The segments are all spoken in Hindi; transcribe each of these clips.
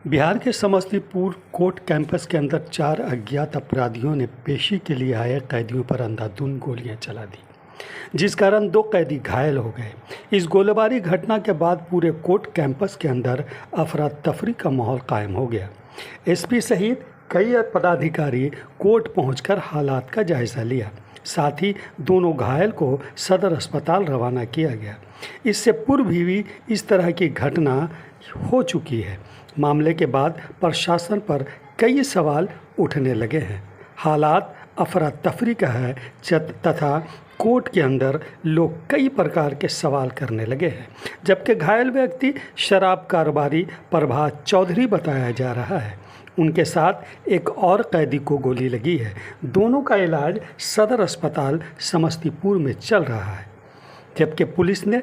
बिहार के समस्तीपुर कोर्ट कैंपस के अंदर 4 अज्ञात अपराधियों ने पेशी के लिए आए कैदियों पर अंधाधुंध गोलियां चला दी, जिस कारण 2 कैदी घायल हो गए। इस गोलीबारी घटना के बाद पूरे कोर्ट कैंपस के अंदर अफरा तफरी का माहौल कायम हो गया। एसपी सहित कई पदाधिकारी कोर्ट पहुंचकर हालात का जायजा लिया। साथ ही दोनों घायल को सदर अस्पताल रवाना किया गया। इससे पूर्व भी इस तरह की घटना हो चुकी है। मामले के बाद प्रशासन पर कई सवाल उठने लगे हैं। हालात अफरा तफरी का है तथा कोर्ट के अंदर लोग कई प्रकार के सवाल करने लगे हैं, जबकि घायल व्यक्ति शराब कारोबारी प्रभात चौधरी बताया जा रहा है। उनके साथ एक और कैदी को गोली लगी है। दोनों का इलाज सदर अस्पताल समस्तीपुर में चल रहा है, जबकि पुलिस ने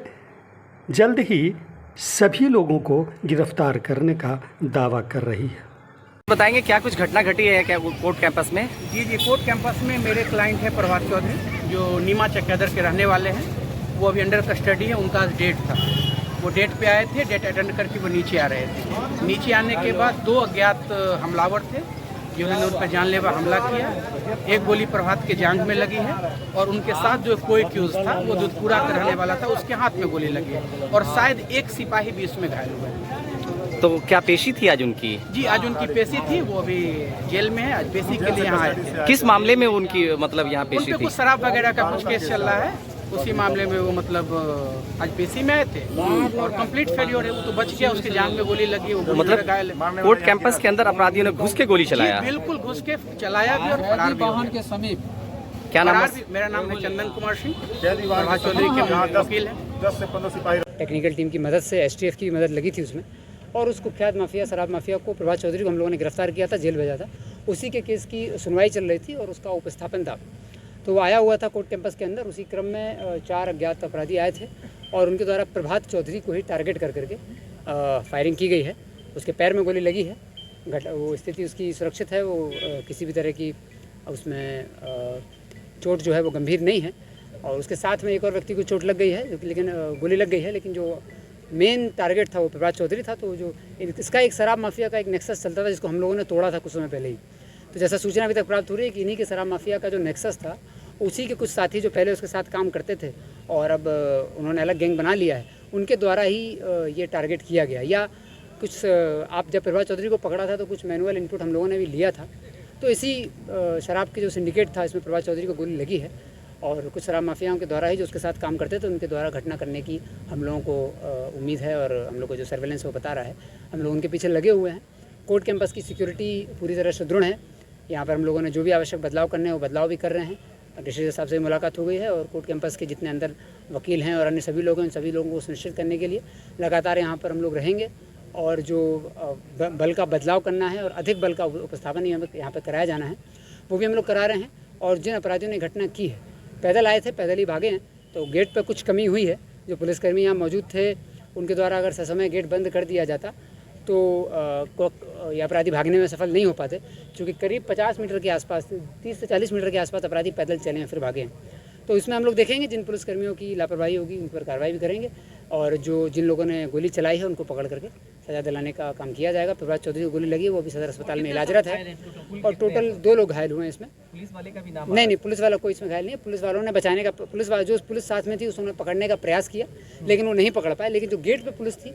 जल्द ही सभी लोगों को गिरफ्तार करने का दावा कर रही है। बताएंगे क्या कुछ घटना घटी है क्या कोर्ट कैंपस में? जी, कोर्ट कैंपस में मेरे क्लाइंट है प्रभात चौधरी, जो नीमा चक्कादर के रहने वाले हैं। वो अभी अंडर कस्टडी है। उनका डेट था, वो डेट पे आए थे। डेट अटेंड करके वो नीचे आ रहे थे। नीचे आने के बाद 2 अज्ञात हमलावर थे जिन्होंने उन पर जानलेवा हमला किया। एक गोली प्रभात के जांघ में लगी है और उनके साथ जो कोई एक्यूज था, वो दूधपुरा का रहने वाला था, उसके हाथ में गोली लगी है और शायद एक सिपाही भी इसमें घायल हुआ। तो क्या पेशी थी आज उनकी? जी, आज उनकी पेशी थी। वो अभी जेल में है। आज पेशी के लिए यहाँ आए थे। किस मामले में उनकी मतलब यहाँ पेशी थी? कुछ शराब वगैरह का कुछ केस चल रहा है, उसी मामले में वो मतलब आज पेशी में आए थे और कंप्लीट फेल्योर है। वो तो बच गया, उसके जान में गोली लगी, वो मतलब घायल है। कोर्ट कैंपस के अंदर अपराधियों ने घुस के गोली चलाया? बिल्कुल घुस के चलाया भी और फरार भी वाहन के समीप। क्या नाम है? मेरा नाम है चंदन कुमार सिंह, प्रभात चौधरी के वकील है। 10 से 15 सिपाही टेक्निकल टीम की मदद से एसटीएफ की मदद लगी थी उसमें, और उस कुख्यात माफिया शराब माफिया को प्रभात चौधरी को हम लोगों ने गिरफ्तार किया था, जेल भेजा था। उसी के केस की सुनवाई चल रही थी और उसका उपस्थापन था। तो वो आया हुआ था कोर्ट कैंपस के अंदर। उसी क्रम में 4 अज्ञात अपराधी आए थे और उनके द्वारा प्रभात चौधरी को ही टारगेट कर करके फायरिंग की गई है। उसके पैर में गोली लगी है। वो स्थिति उसकी सुरक्षित है। वो किसी भी तरह की उसमें चोट जो है वो गंभीर नहीं है। और उसके साथ में एक और व्यक्ति को चोट लग गई है, लेकिन गोली लग गई है। लेकिन जो मेन टारगेट था वो प्रभात चौधरी था। तो जो इसका एक शराब माफिया का एक नेक्सस चलता था, जिसको हम लोगों ने तोड़ा था कुछ समय पहले ही। तो जैसा सूचना अभी तक प्राप्त हो रही है कि इन्हीं के शराब माफिया का जो नेक्सस था, उसी के कुछ साथी जो पहले उसके साथ काम करते थे और अब उन्होंने अलग गैंग बना लिया है, उनके द्वारा ही ये टारगेट किया गया। या कुछ आप जब प्रभात चौधरी को पकड़ा था तो कुछ मैनुअल इनपुट हम लोगों ने भी लिया था। तो इसी शराब के जो सिंडिकेट था, इसमें प्रभात चौधरी को गोली लगी है और कुछ शराब माफियाओं के द्वारा ही जो उसके साथ काम करते थे, उनके द्वारा घटना करने की हम लोगों को उम्मीद है। और हम लोग को जो सर्वेलेंस है वो बता रहा है, हम लोग उनके पीछे लगे हुए हैं। कोर्ट कैंपस की सिक्योरिटी पूरी तरह सुदृढ़ है। यहाँ पर हम लोगों ने जो भी आवश्यक बदलाव करने हैं वो बदलाव भी कर रहे हैं। डिस्ट्रिक्ट साहब से मुलाकात हो गई है और कोर्ट कैंपस के जितने अंदर वकील हैं और अन्य सभी लोग हैं, उन सभी लोगों को सुनिश्चित करने के लिए लगातार यहाँ पर हम लोग रहेंगे। और जो बल का बदलाव करना है और अधिक बल का उपस्थापन यहाँ पर कराया जाना है, वो भी हम लोग करा रहे हैं। और जिन अपराधियों ने घटना की है, पैदल आए थे, पैदल ही भागे हैं, तो गेट पर कुछ कमी हुई है। जो पुलिसकर्मी यहाँ मौजूद थे, उनके द्वारा अगर ससमय गेट बंद कर दिया जाता तो ये अपराधी भागने में सफल नहीं हो पाते, क्योंकि करीब 50 मीटर के आसपास, 30 से 40 मीटर के आसपास अपराधी पैदल चले हैं, फिर भागे हैं। तो इसमें हम लोग देखेंगे जिन पुलिसकर्मियों की लापरवाही होगी उन पर कार्रवाई भी करेंगे और जिन लोगों ने गोली चलाई है उनको पकड़ करके सजा दिलाने का काम किया जाएगा। प्रभात चौधरी को गोली लगी है, वो भी सदर अस्पताल में इलाजरत है और टोटल 2 लोग घायल हुए हैं इसमें। पुलिस वाले का भी नाम? नहीं, पुलिस वाला कोई इसमें घायल नहीं है। पुलिस वालों ने बचाने का, जो पुलिस साथ में थी उसने पकड़ने का प्रयास किया, लेकिन वो नहीं पकड़ पाए। लेकिन जो गेट पर पुलिस थी,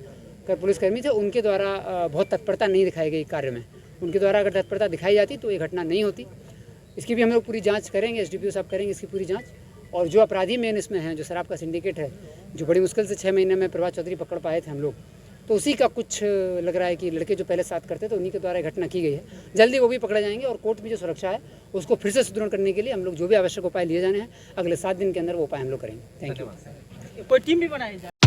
पुलिसकर्मी थे, उनके द्वारा बहुत तत्परता नहीं दिखाई गई कार्य में। उनके द्वारा अगर तत्परता दिखाई जाती तो ये घटना नहीं होती। इसकी भी हम लोग पूरी जांच करेंगे, एसडीपीओ साहब करेंगे इसकी पूरी जांच। और जो अपराधी मेन इसमें हैं, जो शराब का सिंडिकेट है, जो बड़ी मुश्किल से 6 महीने में प्रभात चौधरी पकड़ पाए थे हम लोग, तो उसी का कुछ लग रहा है कि लड़के जो पहले साथ करते थे उन्हीं के द्वारा घटना की गई है। जल्दी वो भी पकड़े जाएंगे और कोर्ट में जो सुरक्षा है उसको फिर से सुदृढ़ करने के लिए हम लोग जो भी आवश्यक उपाय लिए जाने हैं, अगले 7 दिन के अंदर वो उपाय हम लोग करेंगे। Thank you. कोई टीम भी बनाई जाए।